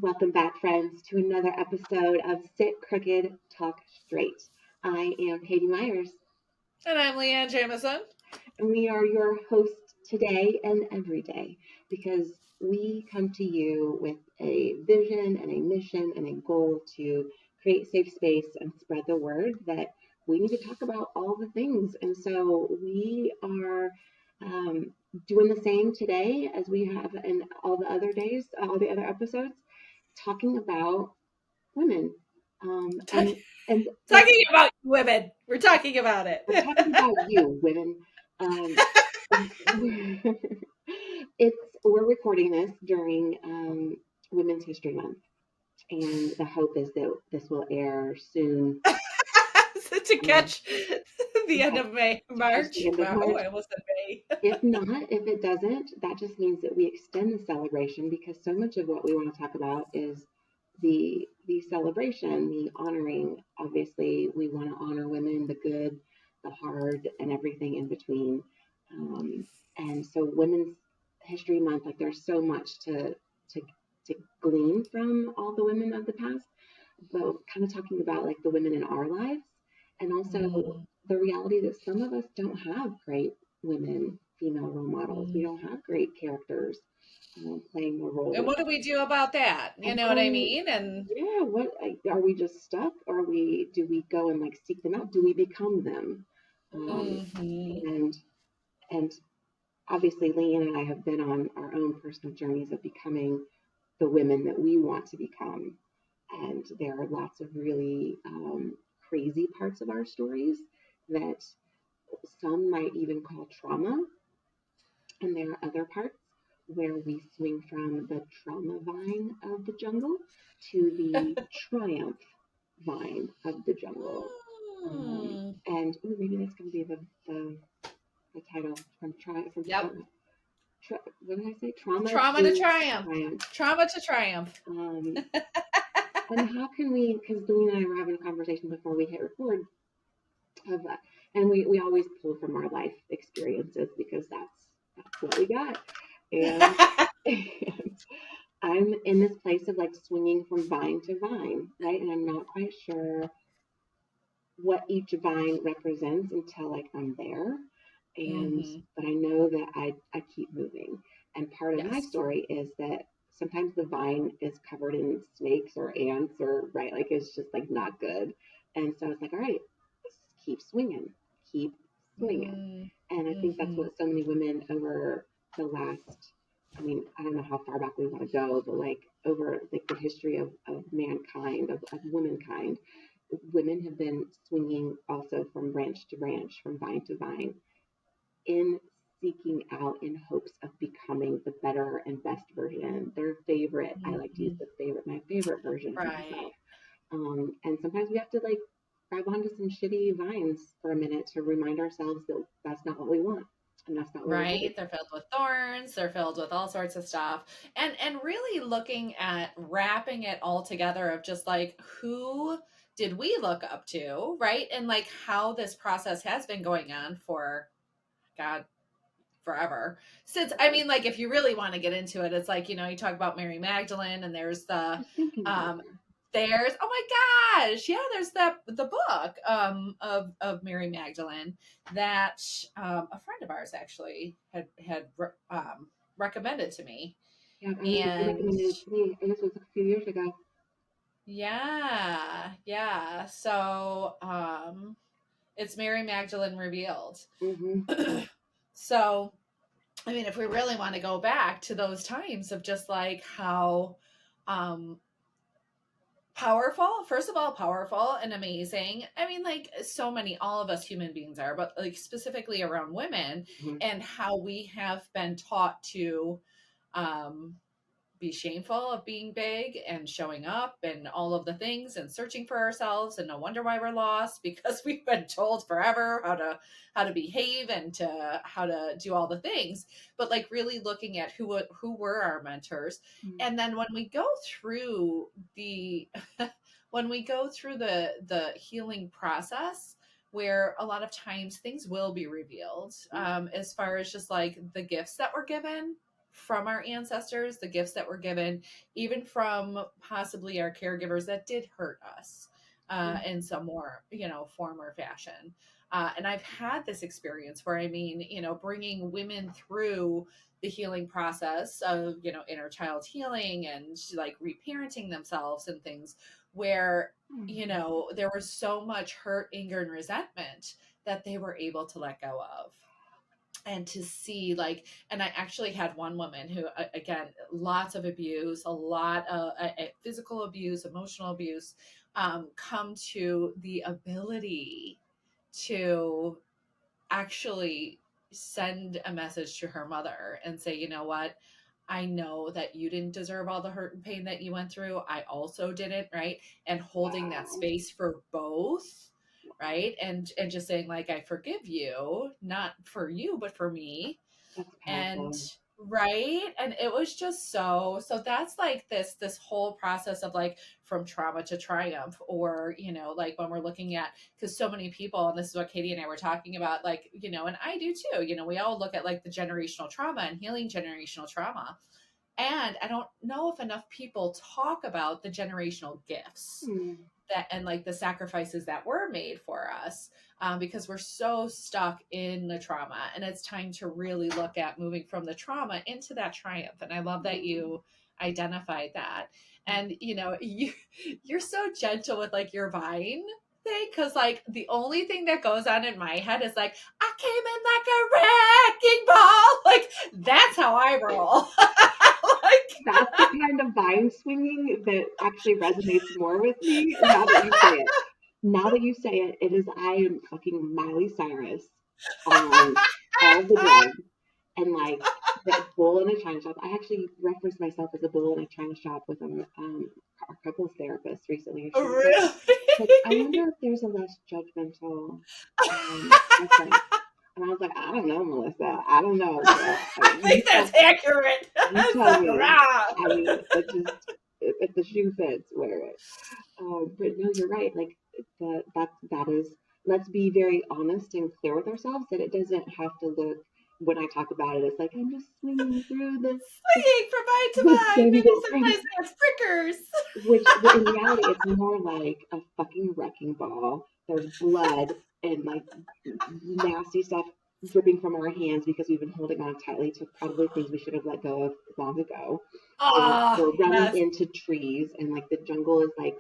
Welcome back, friends, to another episode of Sit Crooked, Talk Straight. I am Katie Myers. And I'm Leanne Jamison. And we are your hosts today and every day because we come to you with a vision and a mission and a goal to create safe space and spread the word that we need to talk about all the things. And so we are doing the same today as we have in all the other days, all the other episodes, talking about women. And talking about women. We're talking about it. We're talking about you, women. We're recording this during Women's History Month, and the hope is that this will air soon. To catch the end of March. Wow, I almost said May. If it doesn't, that just means that we extend the celebration because so much of what we want to talk about is the celebration, the honoring. Obviously, we want to honor women, the good, the hard, and everything in between. And so Women's History Month, like there's so much to glean from all the women of the past, but kind of talking about like the women in our lives, and also the reality that some of us don't have great women, female role models. We don't have great characters playing the role. And what do we do about that? You know what I mean? And yeah, what are we just stuck, or do we go and like seek them out? Do we become them? And obviously, Leanne and I have been on our own personal journeys of becoming the women that we want to become. And there are lots of really crazy parts of our stories that some might even call trauma. And there are other parts where we swing from the trauma vine of the jungle to the triumph vine of the jungle. And maybe that's going to be the title from Triumph. Yep. What did I say? Trauma to triumph. Trauma to triumph. And how can we, because Leanne and I were having a conversation before we hit record, and we always pull from our life experiences because that's what we got. And I'm in this place of like swinging from vine to vine, right? And I'm not quite sure what each vine represents until like I'm there. And but I know that I keep moving. And part of my story is that sometimes the vine is covered in snakes or ants or right, like it's just like not good. And so it's like, all right, keep swinging. And I think that's what so many women over the last, I mean, I don't know how far back we want to go, but like over like the history of mankind, of womankind, women have been swinging also from branch to branch, from vine to vine, in seeking out in hopes of becoming the better and best version, their favorite. I like to use my favorite version of myself. And sometimes we have to like grab onto some shitty vines for a minute to remind ourselves that that's not what we want. And that's not what right. They're filled with thorns. They're filled with all sorts of stuff. And really looking at wrapping it all together of just like, who did we look up to, right? And like how this process has been going on for, God, forever. Since, I mean, like, if you really want to get into it, it's like, you know, you talk about Mary Magdalene and there's the, there's, oh my gosh, yeah, there's the book of Mary Magdalene that a friend of ours actually had recommended to me. Yeah, and recommended it to me. I guess it was a few years ago. Yeah. So it's Mary Magdalene Revealed. So, I mean, if we really want to go back to those times of just like how powerful and amazing. I mean, like so many, all of us human beings are, but like specifically around women and how we have been taught to be shameful of being big and showing up and all of the things and searching for ourselves, and no wonder why we're lost, because we've been told forever how to behave and to how to do all the things, but like really looking at who were our mentors. And then when we go through the healing process, where a lot of times things will be revealed, as far as just like the gifts that were given from our ancestors, the gifts that were given, even from possibly our caregivers that did hurt us in some more, form or fashion. And I've had this experience where, I mean, bringing women through the healing process of, inner child healing and like reparenting themselves and things where, there was so much hurt, anger, and resentment that they were able to let go of. And to see like, and I actually had one woman who, again, lots of abuse, a lot of physical abuse, emotional abuse, come to the ability to actually send a message to her mother and say, you know what, I know that you didn't deserve all the hurt and pain that you went through. I also didn't, right? And holding that Wow. space for both, right? And just saying like, I forgive you, not for you, but for me. That's And powerful. right, and it was just so that's like this whole process of like from trauma to triumph, or like when we're looking at, because so many people, and this is what Katie and I were talking about, like, and I do too, we all look at like the generational trauma and healing generational trauma, and I don't know if enough people talk about the generational gifts Hmm. that, and like the sacrifices that were made for us, because we're so stuck in the trauma, and it's time to really look at moving from the trauma into that triumph. And I love that you identified that. And you're so gentle with like your vine thing, because like the only thing that goes on in my head is like, I came in like a wrecking ball. Like that's how I roll. Like That's the kind of vine swinging that actually resonates more with me now that you say it. Now that you say it, it is I am fucking Miley Cyrus on all the drugs and like the bull in a china shop. I actually referenced myself as a bull in a china shop with a couples therapist recently. She was like, really. I wonder if there's a less judgmental reference. And I was like, I don't know, Melissa. I don't know, girl. I think that's accurate. You tell So, me. rah. I mean, it just if the shoe fits, wear it. But no, you're right. Like that is. Let's be very honest and clear with ourselves that it doesn't have to look. When I talk about it, it's like I'm just swinging through Swinging from vine to the vine. Maybe single thing. sometimes they have prickers. Which in reality, it's more like a fucking wrecking ball. There's blood and like nasty stuff dripping from our hands because we've been holding on tightly to probably things we should have let go of long ago. Ah, We're running yes. into trees and like the jungle is like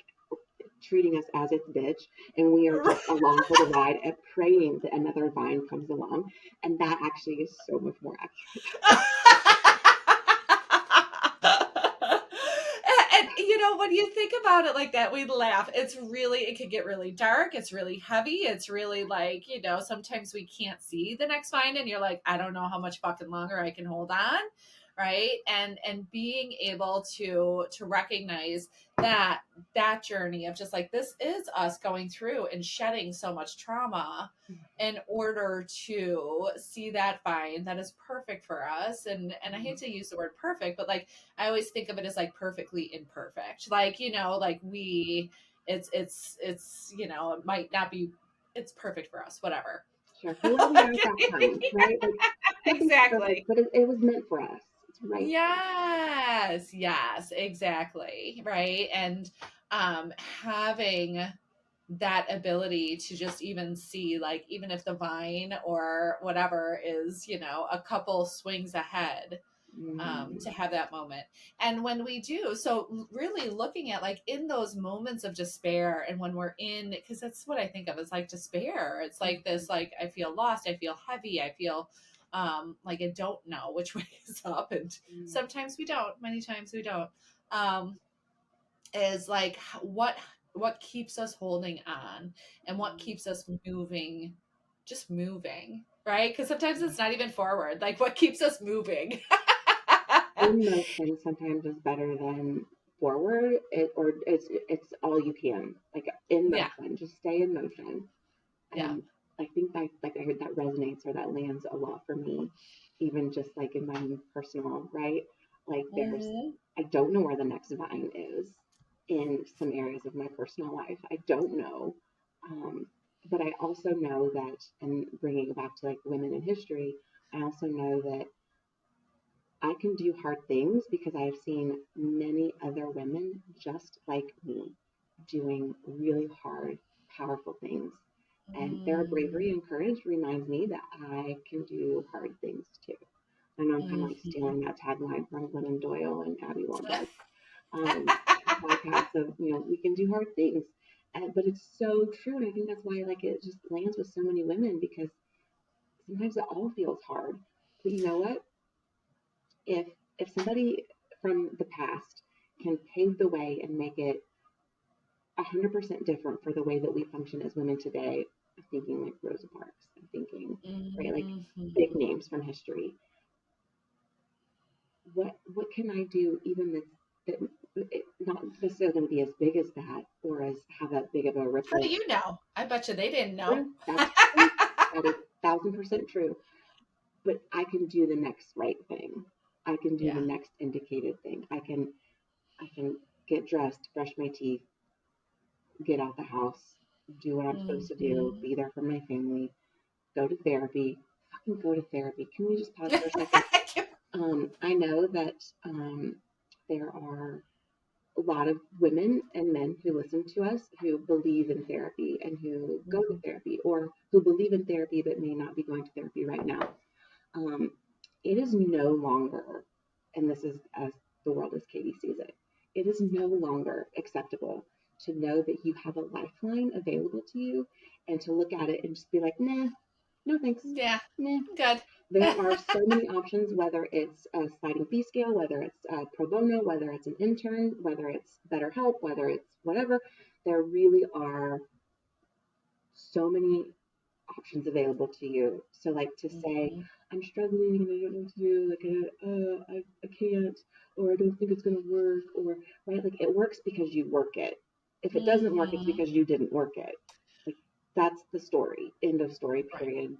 treating us as its bitch, and we are just along for the ride and praying that another vine comes along. And that actually is so much more accurate. And when you think about it like that, we laugh. It can get really dark. It's really heavy. It's really like, sometimes we can't see the next vine and you're like, I don't know how much fucking longer I can hold on. Right. And being able to recognize that journey of just like, this is us going through and shedding so much trauma in order to see that vine that is perfect for us. And I hate to use the word perfect, but like I always think of it as like perfectly imperfect. Like, like it might not be, it's perfect for us, whatever. Sure, for where we are at that time, right? Like nothing's perfect, Exactly. but it was meant for us. It's right for us. Yes, exactly. Right. And having that ability to just even see, like, even if the vine or whatever is, a couple swings ahead, to have that moment. And when we do, so really looking at like in those moments of despair, and when we're in, because that's what I think of as like despair. It's like this, like, I feel lost, I feel heavy, I feel like I don't know which way is up. And sometimes we don't, many times we don't. Is like what keeps us holding on, and what keeps us moving, just moving, right? Because sometimes it's not even forward, like what keeps us moving. In motion sometimes is better than forward, or it's all you can. Like in Yeah. motion, just stay in motion. Yeah. And I think that like I heard that resonates or that lands a lot for me, even just like in my own personal, right? Like Mm-hmm. I don't know where the next vine is in some areas of my personal life. I don't know. Um, but I also know that, and bringing it back to like women in history, I also know that I can do hard things because I have seen many other women just like me doing really hard, powerful things. And their bravery and courage reminds me that I can do hard things too. I know I'm kind of like Mhm. stealing that tagline from Glennon Doyle and Abby Wambach podcast of, we can do hard things. But it's so true. And I think that's why like it just lands with so many women because sometimes it all feels hard. But you know what? If if somebody from the past can pave the way and make it 100% different for the way that we function as women today, I'm thinking like Rosa Parks. I'm thinking, right, like big Mhm. names from history. What can I do even that not necessarily going to be as big as that or as have that big of a How do ripple? you know? I bet you they didn't know. True, that's true. That is 1,000% true. But I can do the next right thing. I can do the Yeah. next indicated thing. I can get dressed, brush my teeth, get out the house, do what I'm supposed to do, Mhm. be there for my family, go to therapy. Fucking go to therapy. Can we just pause for a second? I know that there are a lot of women and men who listen to us who believe in therapy and who go to Mhm. therapy or who believe in therapy but may not be going to therapy right now. Um, it is no longer, and this is as the world as Katie sees it, it is no longer acceptable to know that you have a lifeline available to you and to look at it and just be like, nah, no thanks, Yeah. nah. Good. There are so many options, whether it's a sliding fee scale, whether it's pro bono, whether it's an intern, whether it's BetterHelp, whether it's whatever. There really are so many options available to you. So, like to say, Mhm. I'm struggling and I don't know what to do, like, I can't, or I don't think it's going to work, or, right? Like, it works because you work it. If it doesn't work, it's Mhm. because you didn't work it. Like, that's the story. End of story, Right. period.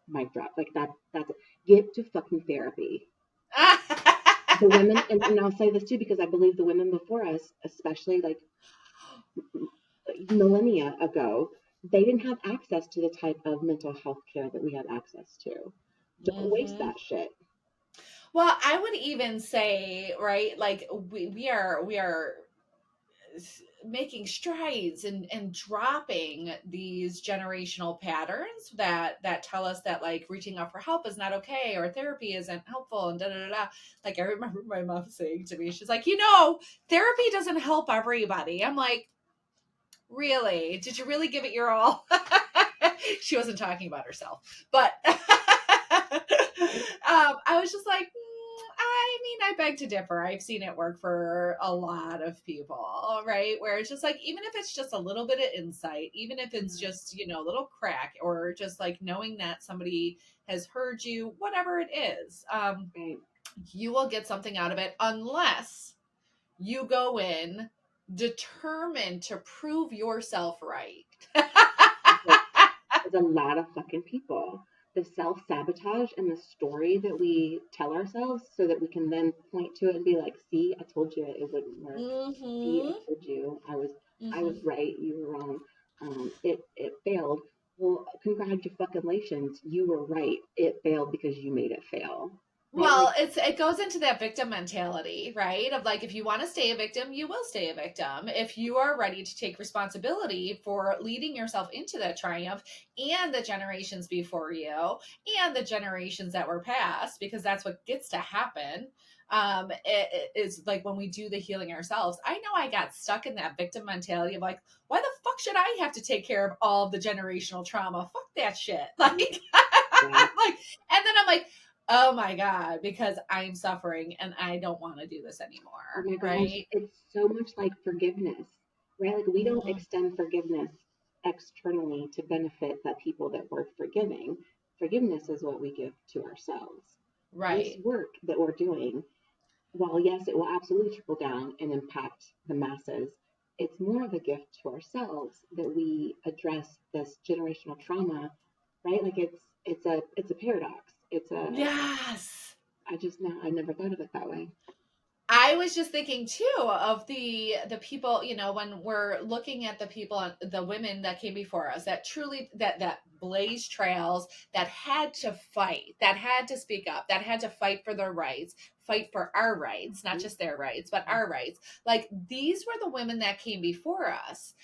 Mic drop. Like, that's it. Get to fucking therapy. The women, and I'll say this too, because I believe the women before us, especially like millennia ago, they didn't have access to the type of mental health care that we have access to. Don't waste Mhm. that shit. Well, I would even say, right, like we are making strides and dropping these generational patterns that tell us that like reaching out for help is not okay or therapy isn't helpful and da da da da. Like I remember my mom saying to me, she's like, therapy doesn't help everybody. I'm like, really? Did you really give it your all? She wasn't talking about herself, but I was just like, I mean, I beg to differ. I've seen it work for a lot of people, right? Where it's just like, even if it's just a little bit of insight, even if it's just, a little crack, or just like knowing that somebody has heard you, whatever it is, Right. you will get something out of it unless you go in determined to prove yourself right. Because there's a lot of fucking people. The self sabotage and the story that we tell ourselves so that we can then point to it and be like, see, I told you it wouldn't work. See, I Mm-hmm. told you I was Mm-hmm. right, you were wrong. It failed. Well, congratulations, you were right. It failed because you made it fail. Right? Like, Well, it goes into that victim mentality, right? Of like, if you want to stay a victim, you will stay a victim. If you are ready to take responsibility for leading yourself into that triumph and the generations before you and the generations that were past, because that's what gets to happen. It is like when we do the healing ourselves. I know I got stuck in that victim mentality of like, why the fuck should I have to take care of all of the generational trauma? Fuck that shit. Like, yeah. like, and then I'm like, oh my God, because I'm suffering and I don't want to do this Oh anymore. my gosh, Right. it's so much like forgiveness, right? Like we don't Mhm. extend forgiveness externally to benefit the people that we're forgiving. Forgiveness is what we give to ourselves. This Right. work that we're doing, while yes, it will absolutely trickle down and impact the masses, it's more of a gift to ourselves that we address this generational trauma, right? Like it's a paradox. It's a Yes. I just now I never thought of it that way. I was just thinking too of the people, when we're looking at the people, the women that came before us, that truly that blazed trails, that had to fight, that had to speak up, that had to fight for their rights, fight for our rights, not just their rights, but our rights. Like, these were the women that came before us.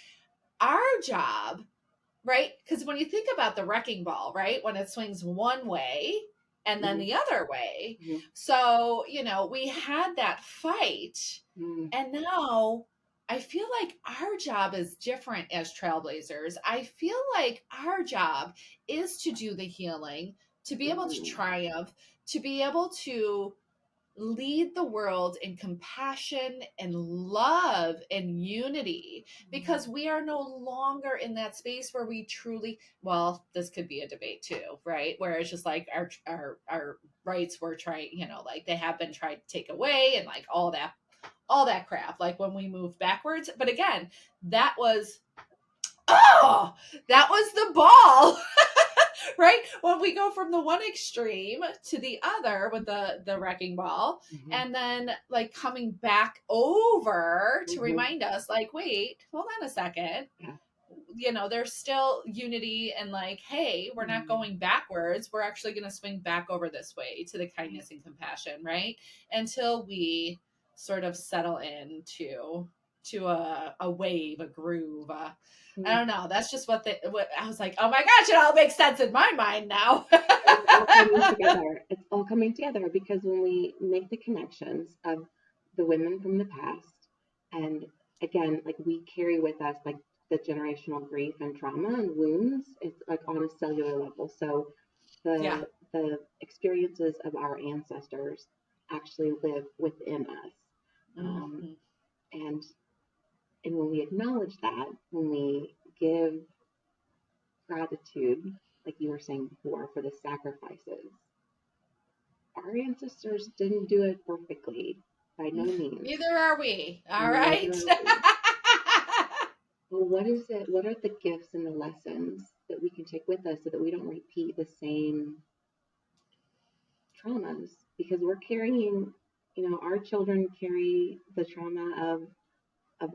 Our job, right? Because when you think about the wrecking ball, right, when it swings one way and then the other way. So, we had that fight. And now I feel like our job is different as trailblazers. I feel like our job is to do the healing, to be able to triumph, to be able to lead the world in compassion and love and unity, because we are no longer in that space where we truly, well, this could be a debate too, right, where it's just like our rights were trying, like they have been tried to take away, and like all that crap, like when we moved backwards. But again, that was, that was the ball. Right, when we go from the one extreme to the other with the wrecking ball, and then like coming back over to remind us, like, wait, hold on a second, there's still unity, and like, hey, we're not going backwards, we're actually going to swing back over this way to the kindness and compassion, right, until we sort of settle into a wave, a groove. I don't know. That's just what I was like. Oh my gosh, it all makes sense in my mind now. It's all coming together. It's all coming together because when we make the connections of the women from the past, and again, like we carry with us like the generational grief and trauma and wounds, it's like on a cellular level. So Yeah. the experiences of our ancestors actually live within us. And when we acknowledge that, when we give gratitude, like you were saying before, for the sacrifices, our ancestors didn't do it perfectly, by no means. Neither are we. All right. Well, what is it? What are the gifts and the lessons that we can take with us so that we don't repeat the same traumas? Because we're carrying, our children carry the trauma of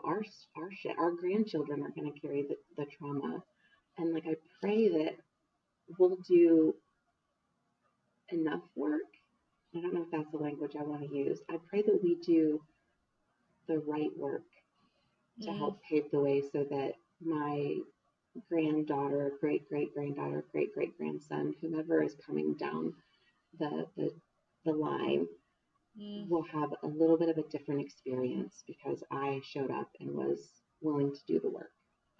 our shit. Our grandchildren are going to carry the trauma. And like, I pray that we'll do enough work. I don't know if that's the language I want to use. I pray that we do the right work to help pave the way so that my granddaughter, great great granddaughter, great great grandson, whomever is coming down the line, will have a little bit of a different experience because I showed up and was willing to do the work.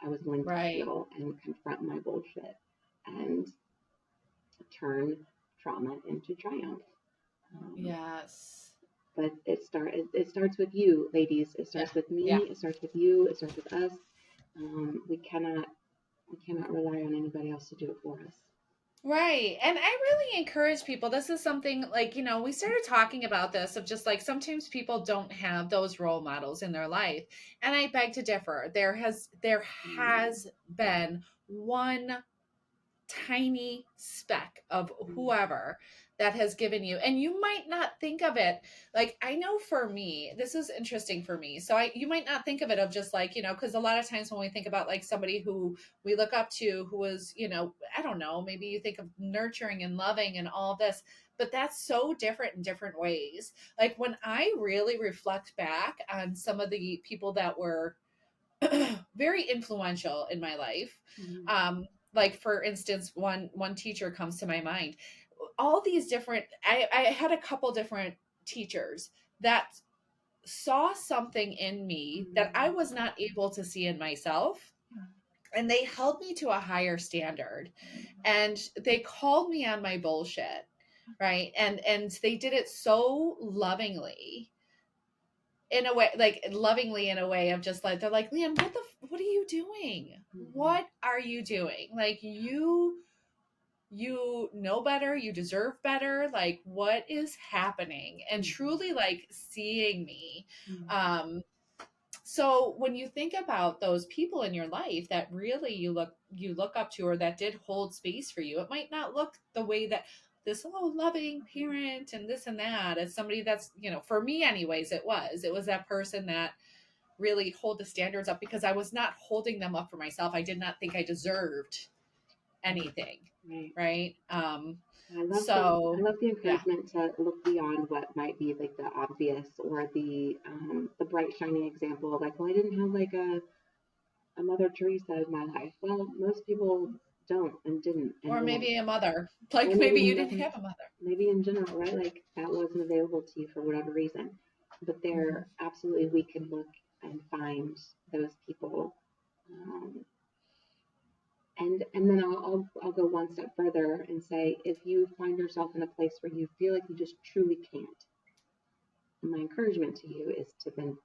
I was willing to heal and confront my bullshit and turn trauma into triumph. Yes. But it starts with you, ladies. It starts with me. It starts with you. It starts with us. We cannot rely on anybody else to do it for us. Right. And I really encourage people. This is something like, we started talking about this of just like sometimes people don't have those role models in their life. And I beg to differ. There has been one tiny speck of whoever that has given you, and you might not think of it. Like, I know for me, this is interesting for me, so you might not think of it of just like, because a lot of times when we think about like somebody who we look up to, who was, I don't know, maybe you think of nurturing and loving and all this, but that's so different in different ways. Like, when I really reflect back on some of the people that were very influential in my life, like for instance, one teacher comes to my mind. All these different, I had a couple different teachers that saw something in me that I was not able to see in myself, and they held me to a higher standard, and they called me on my bullshit, right, and they did it so lovingly, in a way, like lovingly, in a way of just like, they're like, Leanne, what are you doing? What are you doing? Like, you know better, you deserve better, like what is happening? And truly like seeing me. So when you think about those people in your life that really you look up to, or that did hold space for you, it might not look the way that this loving parent and this and that, as somebody that's, for me anyways, it was that person that really hold the standards up, because I was not holding them up for myself. I did not think I deserved anything. Right. Right. I So love the yeah. encouragement to look beyond what might be like the obvious or the bright shining example of like, well, I didn't have like a Mother Teresa in my life. Well, most people don't and didn't and Or won't. maybe a mother, Or like maybe maybe you didn't mothers, have a mother. maybe in general, right? Like that wasn't available to you for whatever reason. But Mhm. there absolutely we can look and find those people. Um, and then I'll go one step further and say if you find yourself in a place where you feel like you just truly can't, my encouragement to you is to then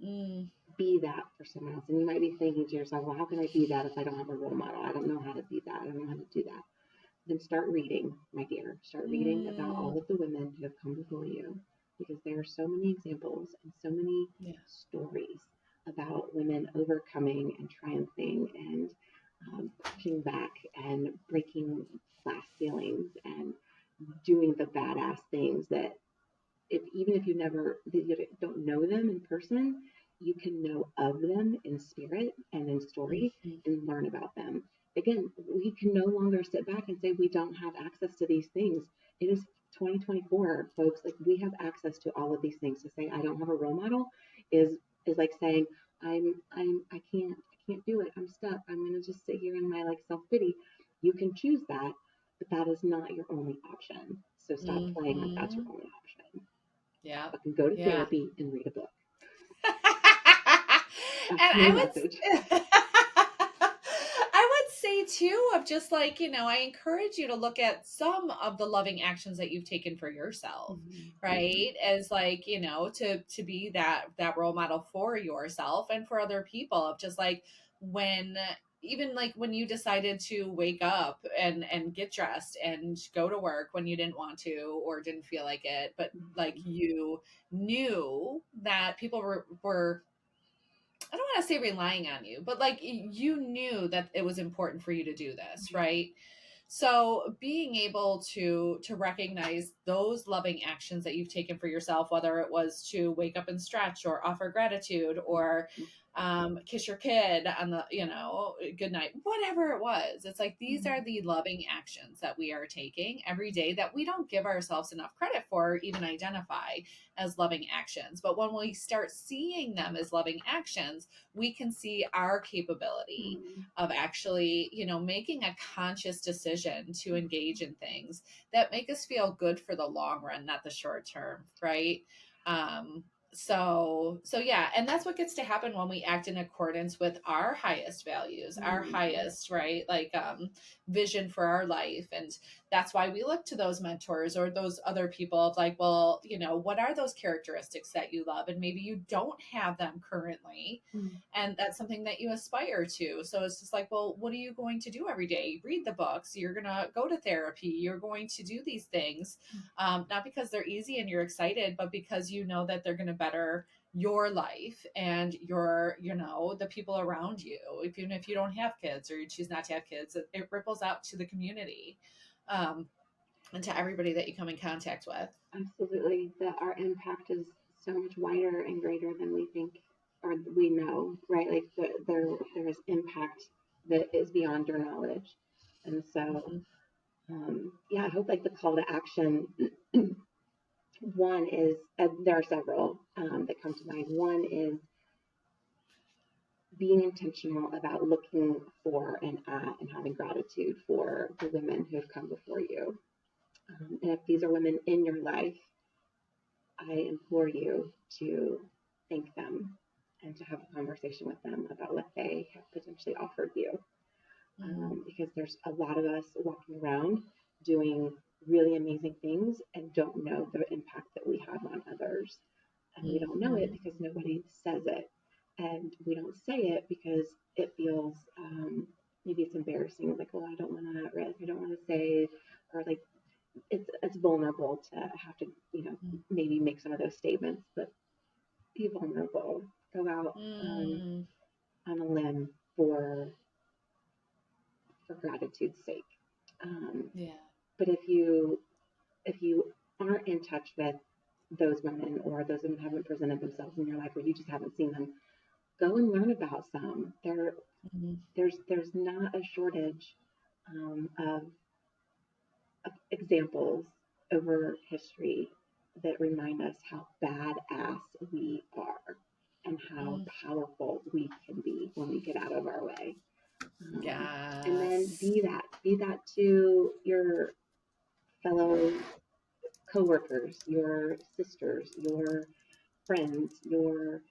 Mm. be that for someone else. And you might be thinking to yourself, well, how can I be that if I don't have a role model? I don't know how to be that. I don't know how to do that. Then start reading, my dear. Start reading about Mm. all of the women who have come before you, because there are so many examples and so many Yeah. stories about women overcoming and triumphing and pushing back and breaking glass ceilings and doing the badass things that even if you don't know them in person, you can know of them in spirit and in story Mhm. and learn about them. Again, we can no longer sit back and say we don't have access to these things. It is 2024, folks. Like we have access to all of these things. To say I don't have a role model is like saying I can't do it. I'm stuck. I'm gonna just sit here in my like self pity. You can choose that, but that is not your only option. So stop playing like that's your Mhm. only option. Yeah. Fucking go to Yeah. therapy and read a book. And That's my message. I would say too, of just like, I encourage you to look at some of the loving actions that you've taken for yourself, Mm-hmm. right? As like, to be that role model for yourself and for other people, of just like when even like when you decided to wake up and get dressed and go to work when you didn't want to or didn't feel like it, but like you knew that people were I don't want to say relying on you, but like you knew that it was important for you to do this, right? So being able to recognize those loving actions that you've taken for yourself, whether it was to wake up and stretch or offer gratitude or kiss your kid on the, good night, whatever it was. It's like these are the loving actions that we are taking every day that we don't give ourselves enough credit for, or even identify as loving actions. But when we start seeing them as loving actions, we can see our capability of actually, making a conscious decision to engage in things that make us feel good for the long run, not the short term, right? Um, so yeah, and that's what gets to happen when we act in accordance with our highest values, our highest, right? Like vision for our life. And that's why we look to those mentors or those other people of like, well, what are those characteristics that you love? And maybe you don't have them currently, and that's something that you aspire to. So it's just like, well, what are you going to do every day? Read the books, you're going to go to therapy, you're going to do these things, not because they're easy and you're excited, but because you know that they're going to better your life and the people around you. Even if you don't have kids or you choose not to have kids, it ripples out to the community, um, and to everybody that you come in contact with. Absolutely. That our impact is so much wider and greater than we think or we know, right? Like there is impact that is beyond your knowledge. And so, Mm-hmm. yeah, I hope like the call to action one is there are several that come to mind. One is being intentional about looking for and at and having gratitude for the women who have come before you. And if these are women in your life, I implore you to thank them and to have a conversation with them about what they have potentially offered you. Mm-hmm. Because there's a lot of us walking around doing really amazing things and don't know the impact that we have on others. And we don't know it Mm-hmm. because nobody says it. And we don't say it because it feels maybe it's embarrassing. Like, oh, I don't want to, right? I don't want to say, or like it's vulnerable to have to, maybe make some of those statements, but be vulnerable. Go out Mm-hmm. on a limb for gratitude's sake. Um, Yeah. But if you aren't in touch with those women, or those women haven't presented themselves in your life, or you just haven't seen them, go and learn about some. Mhm. There's not a shortage of examples over history that remind us how badass we are and how Mm. powerful we can be when we get out of our way. And then Yes. be that to your fellow coworkers, your sisters, your friends, your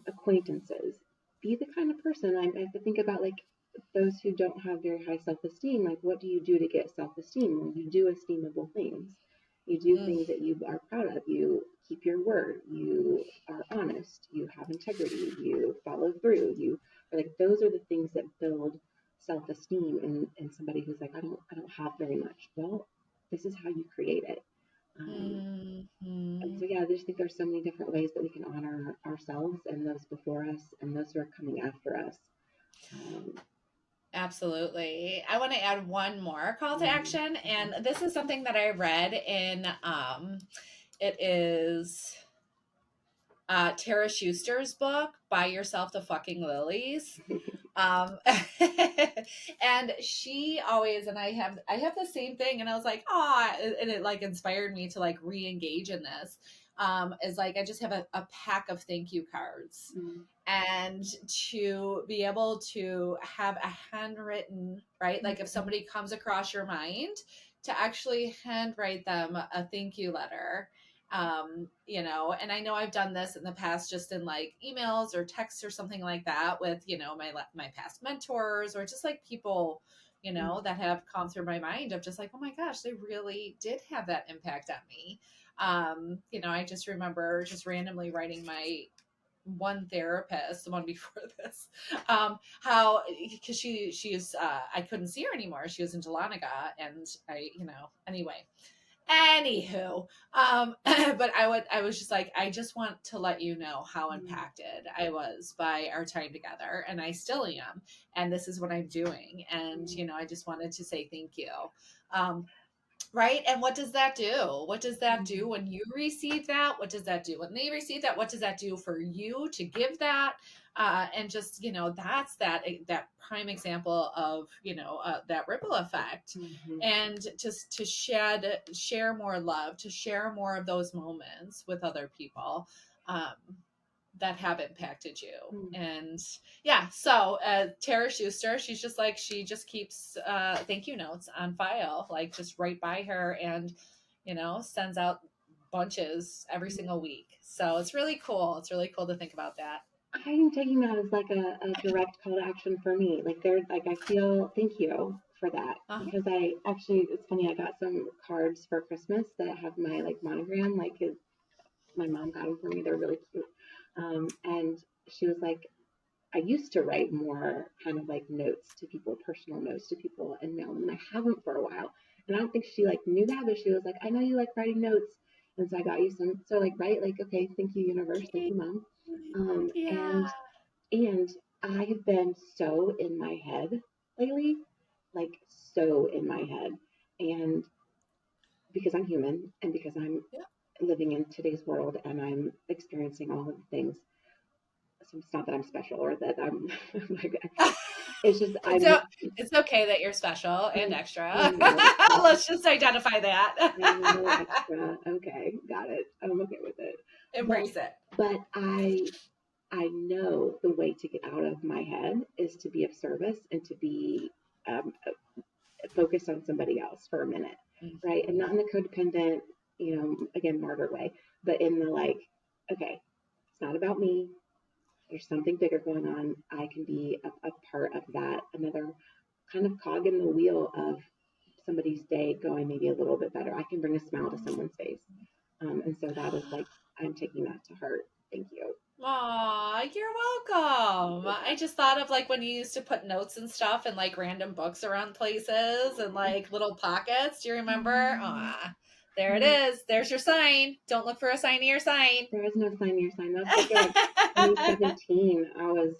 acquaintances. Be the kind of person. I have to think about like those who don't have very high self-esteem. Like, what do you do to get self-esteem? Well, you do esteemable things. You do Mm. things that you are proud of. You keep your word. You are honest. You have integrity. You follow through. You like those are the things that build self-esteem in somebody who's like, I don't have very much. Well, this is how you create it. And Mhm. so, yeah, I just think there's so many different ways that we can honor ourselves and those before us and those who are coming after us. Um, Absolutely. I want to add one more call to mm, action, okay. and this is something that I read in it is Tara Schuster's book, Buy Yourself the Fucking Lilies. Um and she always, and I have the same thing, and I was like, oh, and it like inspired me to like re-engage in this. Is like I just have a pack of thank you cards, Mm, and to be able to have a handwritten, right, like if mhm, somebody comes across your mind, to actually handwrite them a thank you letter. You know, and I know I've done this in the past just in like emails or texts or something like that with, you know, my past mentors, or just like people, you know, that have come through my mind of just like, oh my gosh, they really did have that impact on me. You know, I just remember just randomly writing my one therapist, the one before this, how, because she's I couldn't see her anymore. She was in Dahlonega, and I, you know, anywho, but I was just like, I just want to let you know how mm, impacted I was by our time together, and I still am, and this is what I'm doing, and mm, you know, I just wanted to say thank you. um, Right. And what does that do? What does that do mm, when you receive that? What does that do when they receive that? What does that do for you to give that? And just, you know, that's that prime example of, you know, that ripple effect. mhm, And just to share more love, to share more of those moments with other people. Um, that have impacted you. mm. And yeah, so Tara Schuster, she's just like, she just keeps thank you notes on file, like just right by her, and you know, sends out bunches every single week. So it's really cool. It's really cool to think about that. I'm taking that as like a direct call to action for me. Like they're like I feel thank you for that Uh-huh. because I actually it's funny I got some cards for Christmas that have my like monogram like my mom got them for me. They're really cute. And she was like, I used to write more kind of like notes to people, personal notes to people, and mail them. And I haven't for a while. And I don't think she like knew that, but she was like, I know you like writing notes, and so I got you some. So like, write like, okay, thank you, universe, thank you, mom. Um, Yeah. and and I have been so in my head lately, like so in my head, and because I'm human and because I'm Yeah. living in today's world and I'm experiencing all of the things. So it's not that I'm special or that I'm like it's just It's so it's okay that you're special and I extra. know extra. Let's just identify I know that. extra. Okay, got it. I'm okay with it. But Embrace it. but I know the way to get out of my head is to be of service and to be um, focused on somebody else for a minute, right? And Mhm. not in the codependent, again, martyr way, but in the like, okay, it's not about me. There's something bigger going on. I can be a part of that, another kind of cog in the wheel of somebody's day going maybe a little bit better. I can bring a smile to someone's face. And so that is like, I'm taking that to heart. Thank you. Aw, you're welcome. I just thought of like when you used to put notes and stuff and like random books around places and like little pockets. Do you remember? Ah, there it is. There's your sign. Don't look for a sign of your sign. There is no sign near sign. That's back in like 2017. I was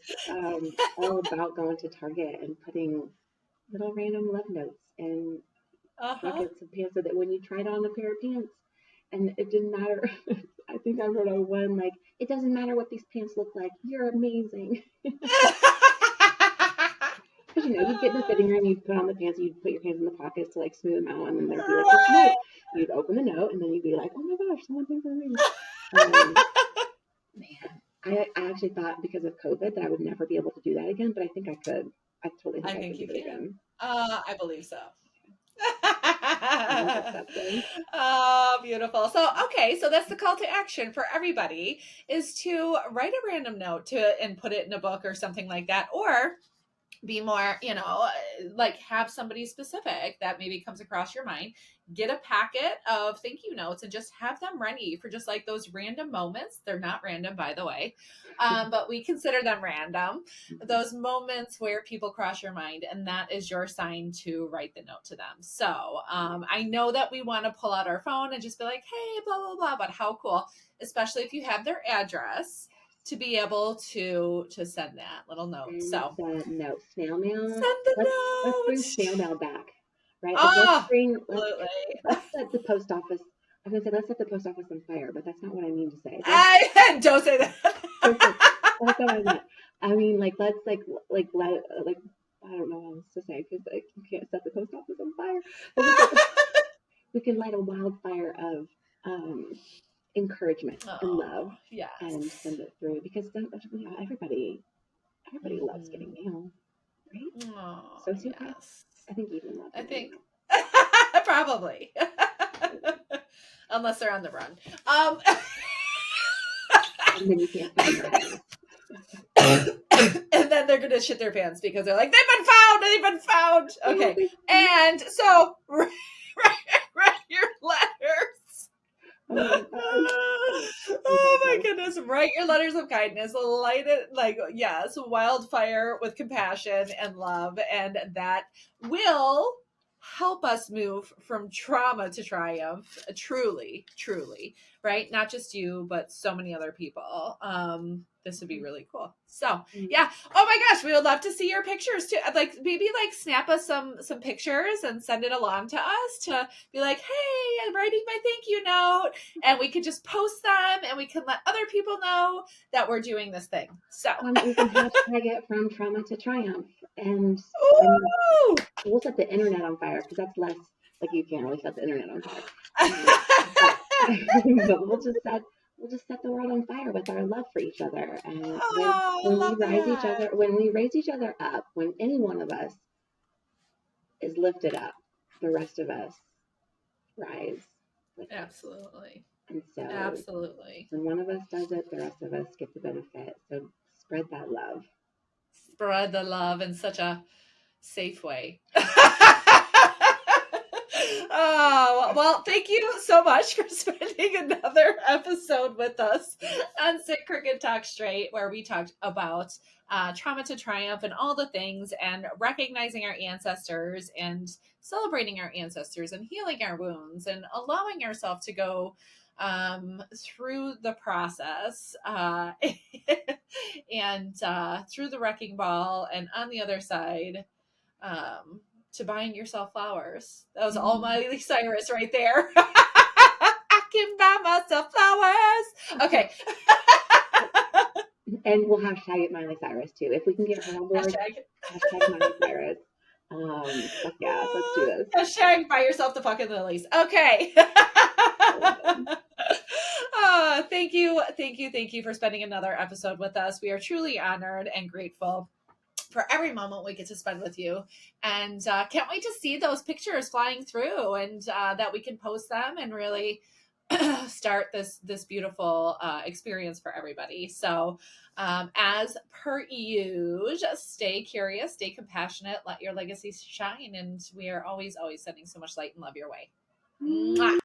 all about going to Target and putting little random love notes in pockets of pants so that when you tried on a pair of pants and it didn't matter. I think I wrote on one, like, it doesn't matter what these pants look like. You're amazing. Because, you'd get in the fitting room, you'd put on the pants, you'd put your hands in the pockets to like smooth them out, and then there'd be like this note. You'd open the note, and then you'd be like, oh my gosh, someone thinks I'm amazing. Man, I actually thought because of COVID that I would never be able to do that again, but I think I could. I totally think I could do it again. I believe so. Accepted. Oh, beautiful. So, okay, so that's the call to action for everybody, is to write a random note and put it in a book or something like that, or be more, like have somebody specific that maybe comes across your mind. Get a packet of thank you notes and just have them ready for just like those random moments. They're not random, by the way, but we consider them random. Those moments where people cross your mind, and that is your sign to write the note to them. So I know that we want to pull out our phone and just be like, hey, blah, blah, blah, but how cool, especially if you have their address, to be able to send that little note. So no, snail mail. Send the note. Let's bring snail mail back, right? Oh, let's set the post office. I was gonna say let's set the post office on fire, but that's not what I mean to say. Don't say that. That's not what I meant. I mean, like let's like let like I don't know what else to say because like you can't set the post office on fire. We can light a wildfire of encouragement and love, and send it through because everybody loves getting mail, right? Sociopaths, yes. I think even love. I think probably, unless they're on the run. And then you can't find them. And then they're gonna shit their pants because they're like, they've been found. Okay, and so write your letters. Oh my goodness. Write your letters of kindness. Light it wildfire with compassion and love. And that will help us move from trauma to triumph. Truly, truly. Right? Not just you, but so many other people. This would be really cool. So yeah. Oh my gosh, we would love to see your pictures too. Like maybe like snap us some pictures and send it along to us to be like, hey, I'm writing my thank you note, and we could just post them and we can let other people know that we're doing this thing. So we can hashtag it from trauma to triumph, and we'll set the internet on fire because that's less like you can't really set the internet on fire. But we'll just set the world on fire with our love for each other. And when we raise each other up, when any one of us is lifted up, the rest of us rise. Absolutely. And so absolutely. When one of us does it, the rest of us get the benefit. So spread that love. Spread the love in such a safe way. Oh, well, thank you so much for spending another episode with us on Sit Crooked Talk Straight, where we talked about trauma to triumph and all the things, and recognizing our ancestors and celebrating our ancestors and healing our wounds and allowing ourselves to go through the process and through the wrecking ball, and on the other side, to buying yourself flowers. That was all Miley Cyrus right there. I can buy myself flowers. Okay. And we'll hashtag it Miley Cyrus too. If we can get her on board, hashtag Miley Cyrus. Yeah, let's do this. Hashtag buy yourself the fucking lilies. Okay. Thank you for spending another episode with us. We are truly honored and grateful for every moment we get to spend with you, and can't wait to see those pictures flying through, and that we can post them and really start this beautiful experience for everybody. So as per usual, stay curious, stay compassionate, let your legacy shine, and we are always sending so much light and love your way. Mwah.